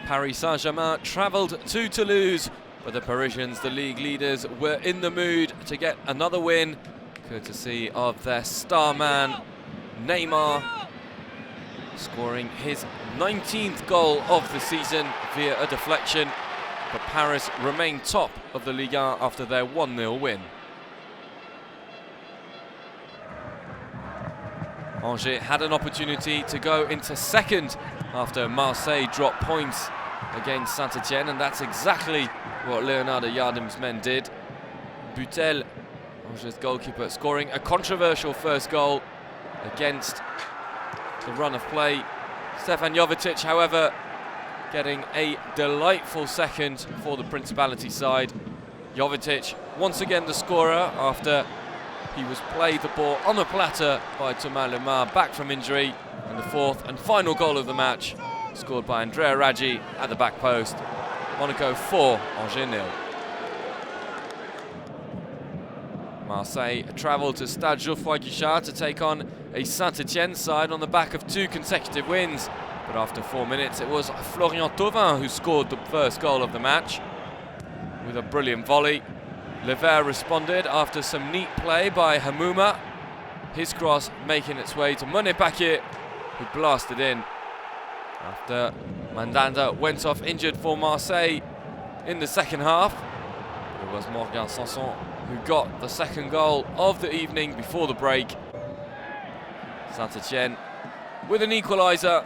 Paris Saint-Germain travelled to Toulouse, but the Parisians, the league leaders, were in the mood to get another win, courtesy of their star man, Neymar, scoring his 19th goal of the season via a deflection. But Paris remain top of the Ligue 1 after their 1-0 win. Angers had an opportunity to go into second after Marseille dropped points against Saint-Etienne, and that's exactly what Leonardo Yardim's men did. Butel, Angers' goalkeeper, scoring a controversial first goal against the run of play. Stefan Jovetic, however, getting a delightful second for the Principality side. Jovetic, once again the scorer after he was played the ball on a platter by Thomas Lemar back from injury. And the fourth and final goal of the match, scored by Andrea Raggi at the back post. Monaco 4, Angers 0. Marseille travelled to Stade Geoffroy Guichard to take on a Saint-Etienne side on the back of 2 consecutive wins. But after 4 minutes, it was Florian THAUVIN who scored the first goal of the match with a brilliant volley. Lever responded after some neat play by Hamouma. His cross making its way to MONNET-PAQUET, who blasted in after Mandanda went off injured for Marseille in the second half. It was Morgan Sanson who got the second goal of the evening before the break. Saint-Etienne with an equaliser,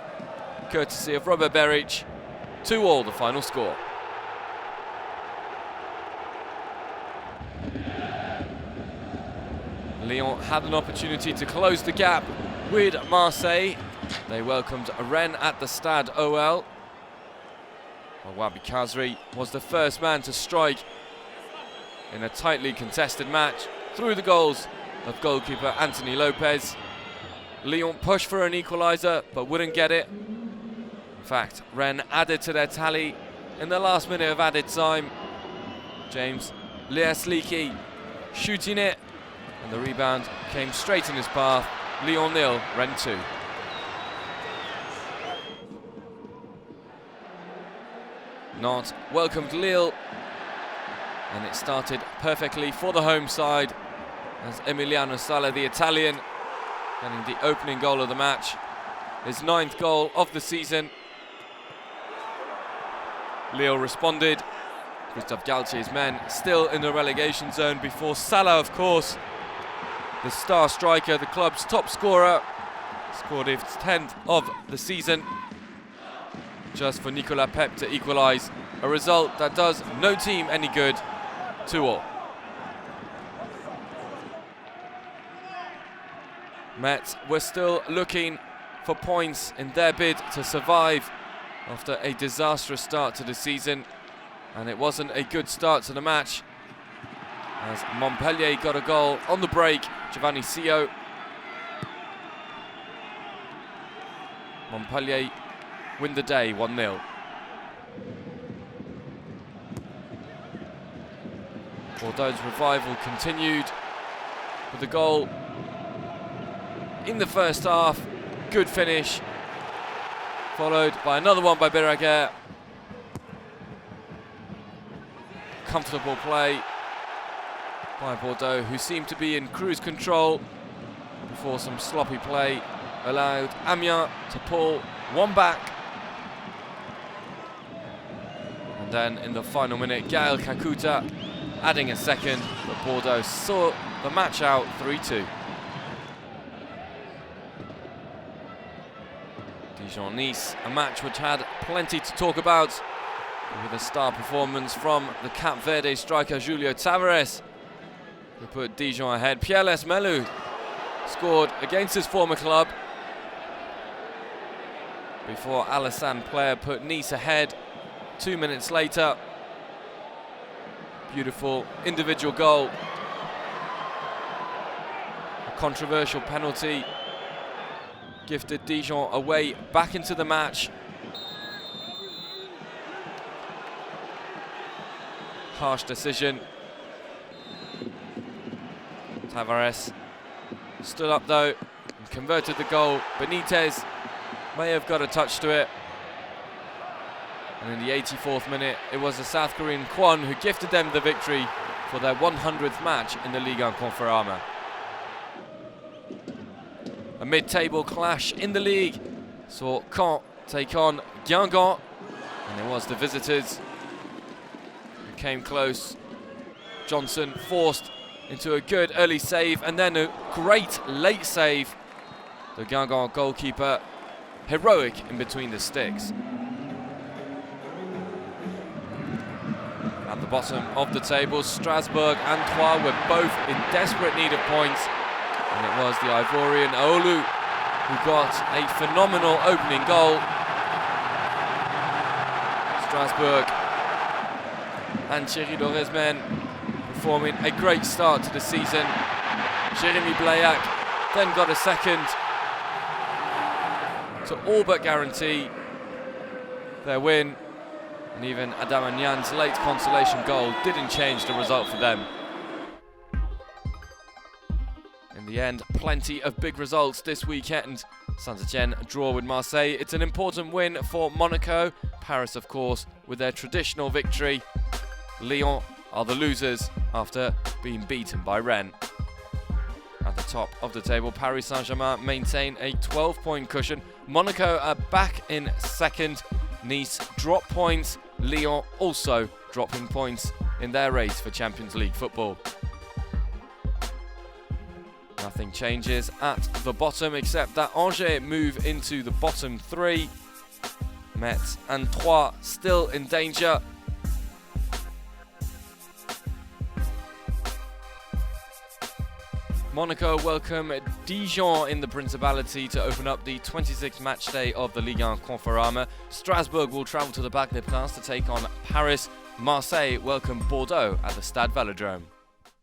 courtesy of Robert Beric. 2-2 the final score. Lyon had an opportunity to close the gap with Marseille. They welcomed Rennes at the Stade OL. Wabi Kazri was the first man to strike in a tightly contested match through the goals of goalkeeper Anthony Lopez. Lyon pushed for an equaliser but wouldn't get it. In fact, Rennes added to their tally in the last minute of added time. James Liaslicky shooting it, and the rebound came straight in his path. Lyon 0, Rennes 2. Nantes welcomed Lille, and it started perfectly for the home side as Emiliano Sala, the Italian, getting the opening goal of the match, his 9th goal of the season. Lille responded. Christophe Galtier's men still in the relegation zone before Salah, of course, the star striker, the club's top scorer, scored his 10th of the season, just for Nicolas Pep to equalise, a result that does no team any good. 2-2. Metz were still looking for points in their bid to survive after a disastrous start to the season, and it wasn't a good start to the match as Montpellier got a goal on the break. Giovanni Sio. Montpellier win the day 1-0. Bordeaux's revival continued with a goal in the first half. Good finish, followed by another one by Beraguer. Comfortable play by Bordeaux, who seemed to be in cruise control before some sloppy play allowed Amiens to pull one back. And then in the final minute, Gaël Kakuta adding a second, but Bordeaux saw the match out 3-2. Dijon Nice, a match which had plenty to talk about, with a star performance from the Cap Verde striker Julio Tavares, who put Dijon ahead. Pierre LEES-MELOU scored against his former club before Alassane Player put Nice ahead 2 minutes later. Beautiful individual goal. A controversial penalty gifted Dijon away back into the match. Harsh decision. Tavares stood up though and converted the goal. Benitez may have got a touch to it. And in the 84th minute, it was the South Korean Kwon who gifted them the victory for their 100th match in the Ligue and Conforama. A mid-table clash in the league saw Caen take on Guingamp, and it was the visitors who came close. Johnson forced into a good early save and then a great late save. The Guingamp goalkeeper, heroic in between the sticks. At the bottom of the table, Strasbourg and Troyes were both in desperate need of points, and it was the Ivorian Hérault who got a phenomenal opening goal. Strasbourg and Thierry Loret's men performing a great start to the season. Jérémy Blayac then got a second to all but guarantee their win, and even Adamanyan's late consolation goal didn't change the result for them. In the end, plenty of big results this weekend. Saint-Etienne draw with Marseille. It's an important win for Monaco. Paris, of course, with their traditional victory. Lyon are the losers after being beaten by Rennes. At the top of the table, Paris Saint-Germain maintain a 12-point cushion. Monaco are back in second. Nice drop points. Lyon also dropping points in their race for Champions League football. Nothing changes at the bottom except that Angers move into the bottom three. Metz and Troyes still in danger. Monaco welcome Dijon in the Principality to open up the 26th match day of the Ligue and Conforama. Strasbourg will travel to the Parc des Princes to take on Paris. Marseille welcome Bordeaux at the Stade Velodrome.